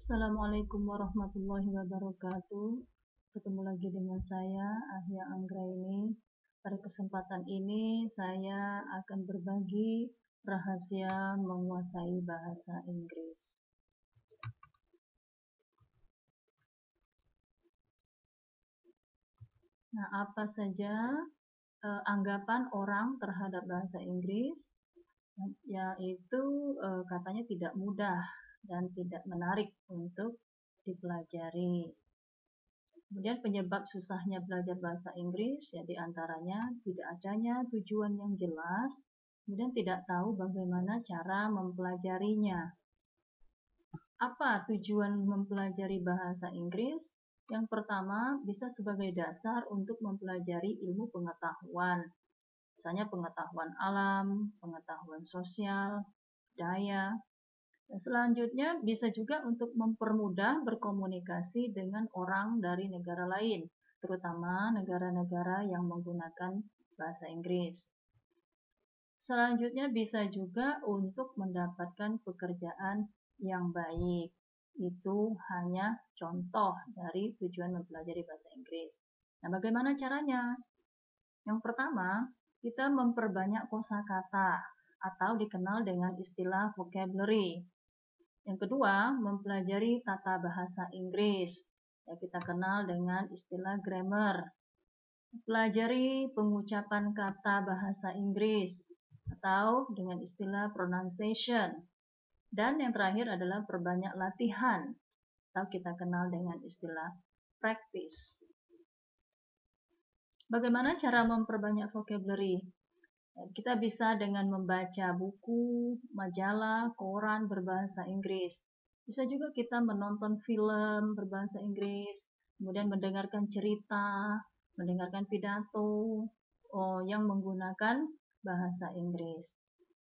Assalamualaikum warahmatullahi wabarakatuh. Ketemu lagi dengan saya, Ahya Anggraini. Pada kesempatan ini, saya akan berbagi rahasia menguasai bahasa Inggris. Nah, apa saja anggapan orang terhadap bahasa Inggris? Yaitu katanya tidak mudah dan tidak menarik untuk dipelajari. Kemudian penyebab susahnya belajar bahasa Inggris ya diantaranya tidak adanya tujuan yang jelas, kemudian tidak tahu bagaimana cara mempelajarinya. Apa tujuan mempelajari bahasa Inggris? Yang pertama bisa sebagai dasar untuk mempelajari ilmu pengetahuan, misalnya pengetahuan alam, pengetahuan sosial, budaya. Selanjutnya bisa juga untuk mempermudah berkomunikasi dengan orang dari negara lain, terutama negara-negara yang menggunakan bahasa Inggris. Selanjutnya bisa juga untuk mendapatkan pekerjaan yang baik. Itu hanya contoh dari tujuan mempelajari bahasa Inggris. Nah, bagaimana caranya? Yang pertama, kita memperbanyak kosakata atau dikenal dengan istilah vocabulary. Yang kedua, mempelajari tata bahasa Inggris. Ya, kita kenal dengan istilah grammar. Pelajari pengucapan kata bahasa Inggris atau dengan istilah pronunciation. Dan yang terakhir adalah perbanyak latihan atau kita kenal dengan istilah practice. Bagaimana cara memperbanyak vocabulary? Kita bisa dengan membaca buku, majalah, koran berbahasa Inggris. Bisa juga kita menonton film berbahasa Inggris, kemudian mendengarkan cerita, mendengarkan pidato yang menggunakan bahasa Inggris.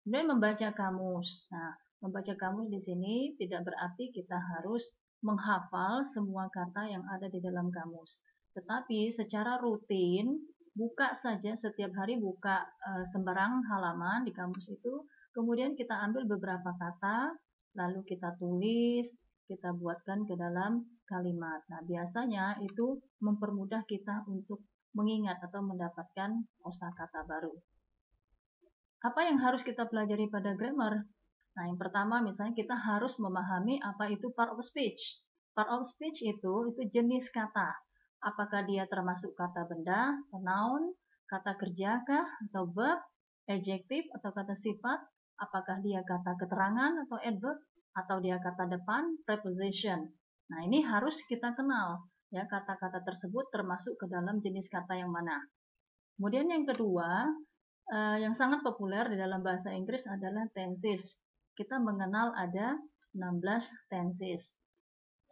Kemudian membaca kamus. Nah, membaca kamus di sini tidak berarti kita harus menghafal semua kata yang ada di dalam kamus. Tetapi secara rutin, buka saja setiap hari, buka sembarang halaman di kamus itu, kemudian kita ambil beberapa kata, lalu kita tulis, kita buatkan ke dalam kalimat. Nah, biasanya itu mempermudah kita untuk mengingat atau mendapatkan kosakata baru. Apa yang harus kita pelajari pada grammar? Nah, yang pertama misalnya kita harus memahami apa itu part of speech. Part of speech itu jenis kata. Apakah dia termasuk kata benda, noun, kata kerjakah, atau verb, adjective atau kata sifat, apakah dia kata keterangan atau adverb, atau dia kata depan, preposition. Nah, ini harus kita kenal. Ya, kata-kata tersebut termasuk ke dalam jenis kata yang mana. Kemudian yang kedua, yang sangat populer di dalam bahasa Inggris adalah tenses. Kita mengenal ada 16 tenses.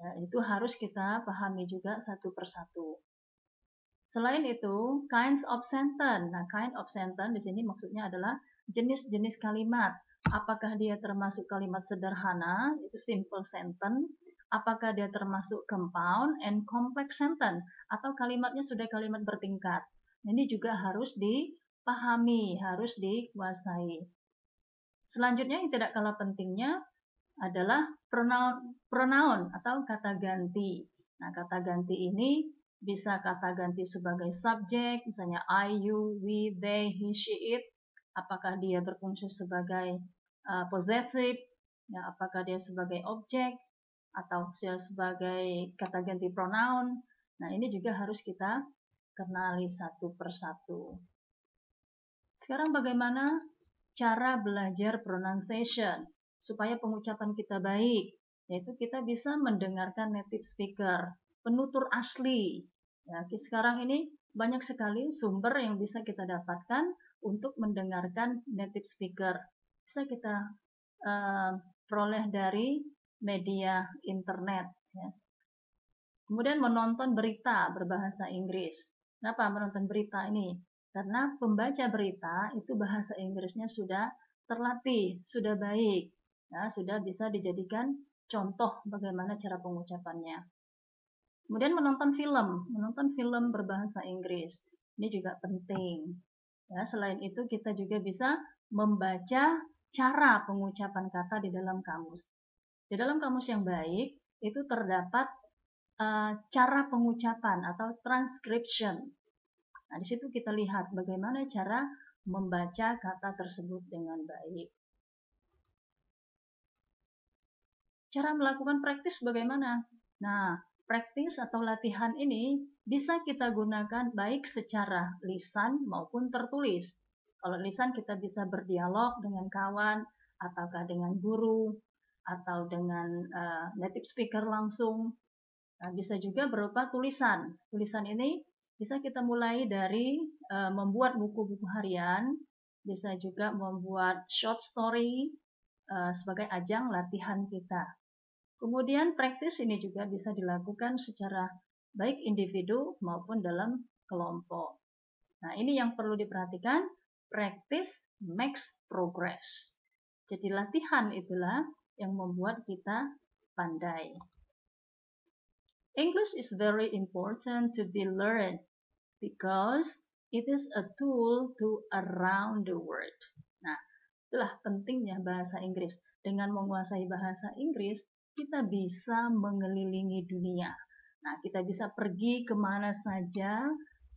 Ya, itu harus kita pahami juga satu persatu. Selain itu, kinds of sentence. Nah, kind of sentence di sini maksudnya adalah jenis-jenis kalimat. Apakah dia termasuk kalimat sederhana, itu simple sentence, apakah dia termasuk compound and complex sentence, atau kalimatnya sudah kalimat bertingkat. Ini juga harus dipahami, harus dikuasai. Selanjutnya yang tidak kalah pentingnya adalah pronoun atau kata ganti. Nah, kata ganti ini bisa kata ganti sebagai subjek, misalnya I, you, we, they, he, she, it. Apakah dia berfungsi sebagai possessive, ya, apakah dia sebagai objek, atau sebagai kata ganti pronoun. Nah, ini juga harus kita kenali satu persatu. Sekarang bagaimana cara belajar pronunciation supaya pengucapan kita baik? Yaitu kita bisa mendengarkan native speaker, penutur asli. Ya, sekarang ini banyak sekali sumber yang bisa kita dapatkan untuk mendengarkan native speaker. Bisa kita peroleh dari media internet. Ya. Kemudian menonton berita berbahasa Inggris. Kenapa menonton berita ini? Karena pembaca berita itu bahasa Inggrisnya sudah terlatih, sudah baik, ya, sudah bisa dijadikan contoh bagaimana cara pengucapannya. Kemudian menonton film berbahasa Inggris. Ini juga penting. Ya, selain itu kita juga bisa membaca cara pengucapan kata di dalam kamus. Di dalam kamus yang baik, itu terdapat cara pengucapan atau transcription. Nah, di situ kita lihat bagaimana cara membaca kata tersebut dengan baik. Cara melakukan praktis bagaimana? Nah, praktis atau latihan ini bisa kita gunakan baik secara lisan maupun tertulis. Kalau lisan kita bisa berdialog dengan kawan, ataukah dengan guru, atau dengan native speaker langsung. Nah, bisa juga berupa tulisan. Tulisan ini bisa kita mulai dari membuat buku-buku harian, bisa juga membuat short story sebagai ajang latihan kita. Kemudian praktis ini juga bisa dilakukan secara baik individu maupun dalam kelompok. Nah, ini yang perlu diperhatikan, practice makes progress. Jadi latihan itulah yang membuat kita pandai. English is very important to be learned because it is a tool to around the world. Nah, itulah pentingnya bahasa Inggris. Dengan menguasai bahasa Inggris, kita bisa mengelilingi dunia. Nah, kita bisa pergi kemana saja,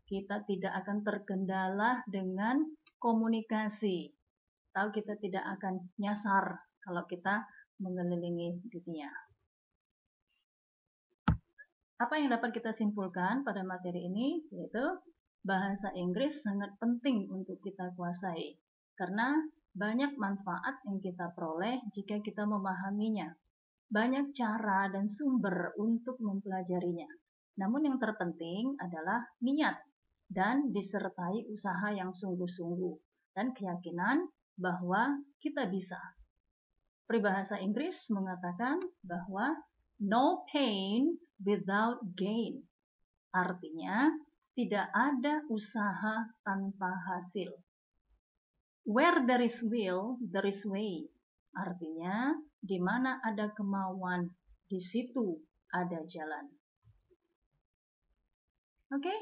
kita tidak akan terkendala dengan komunikasi. Atau kita tidak akan nyasar kalau kita mengelilingi dunia. Apa yang dapat kita simpulkan pada materi ini, yaitu bahasa Inggris sangat penting untuk kita kuasai. Karena banyak manfaat yang kita peroleh jika kita memahaminya. Banyak cara dan sumber untuk mempelajarinya. Namun yang terpenting adalah niat dan disertai usaha yang sungguh-sungguh dan keyakinan bahwa kita bisa. Peribahasa Inggris mengatakan bahwa no pain without gain. Artinya, tidak ada usaha tanpa hasil. Where there is will, there is way. Artinya, di mana ada kemauan, di situ ada jalan. Oke,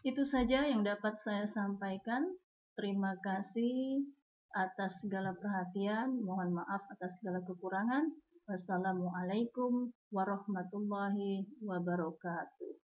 itu saja yang dapat saya sampaikan. Terima kasih atas segala perhatian. Mohon maaf atas segala kekurangan. Wassalamualaikum warahmatullahi wabarakatuh.